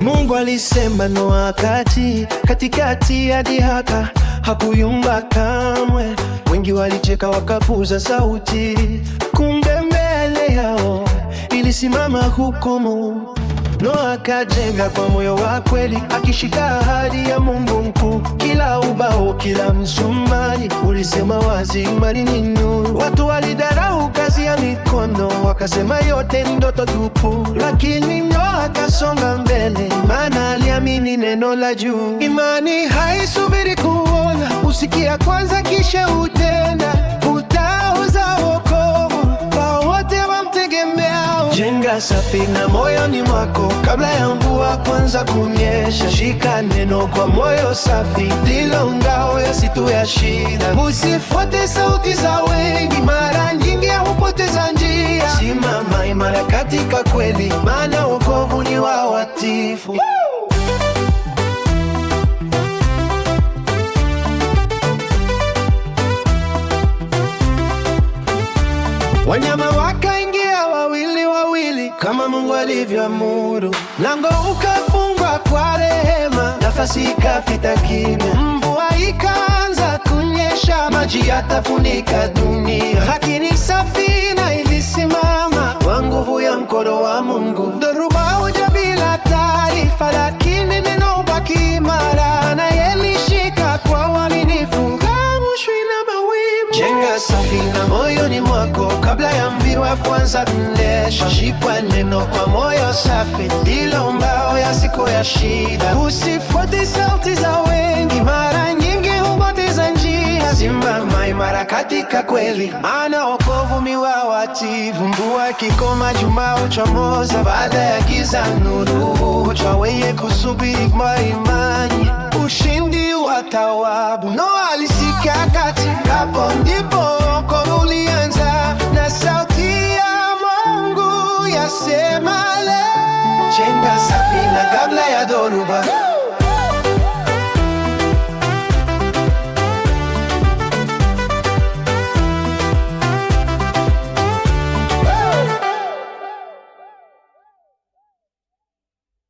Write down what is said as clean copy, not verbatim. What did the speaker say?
Mungu alisema Noa katikati ya dhihaka, hakuyumba kamwe. Wengi walicheka wakapuza sauti, kumbe mbele yao ilisimama hukumu. Noa akajenga kwa moyo wa kweli, akishika ahadi ya Mungu mkuu. Kila ubao, kila msumari ulisema wazi imani ni nuru. Watu walidharau kazi ya mikono, wakasema yote ni ndoto tupu. Lakini Noa akasonga mbele, maana aliamini neno la juu. Imani haisubiri kuona, usikia kwanza kisha utenda. Utaoza wokovu kwa wote wamtegemeao. Jenga safina moyoni mwako kabla ya mvua kwanza kunyesha. Shika neno kwa moyo safi, ndilo ngao ya siku ya shida. Usifuate sauti za wengi, mara nyingi hupoteza njia. Simama imara katika kweli, maana wokovu ni wa watiifu. Wanyama wakaingia wawili wawili kama Mungu alivyoamuru. Lango ukafungwa kwa rehema, nafasi ikapita kimya. Mvua ikaanza kunyesha, maji yatafunika dunia. Lakini safina ilisimama kwa nguvu ya mkono wa Mungu. Dhoruba huja bila taarifa, lakini neno hubaki imara. Naye alishika kwa uaminifu, hamushwi na mawimbi. Jenga safina moyoni mwako kabla ya mvua kuanza kunyesha. Shika neno kwa moyo safi, ndilo mbao ya siku ya shida. Usifuate sauti za wengi, mara nyingi hupoteza njia. Simama imara katika kweli, maana wokovu ni wa watiifu. Mvua ikikoma, jua huchomoza, baada ya giza nuru huja. Wenye kusubiri kwa imani, ushindi wa thawabu. Noa alisikia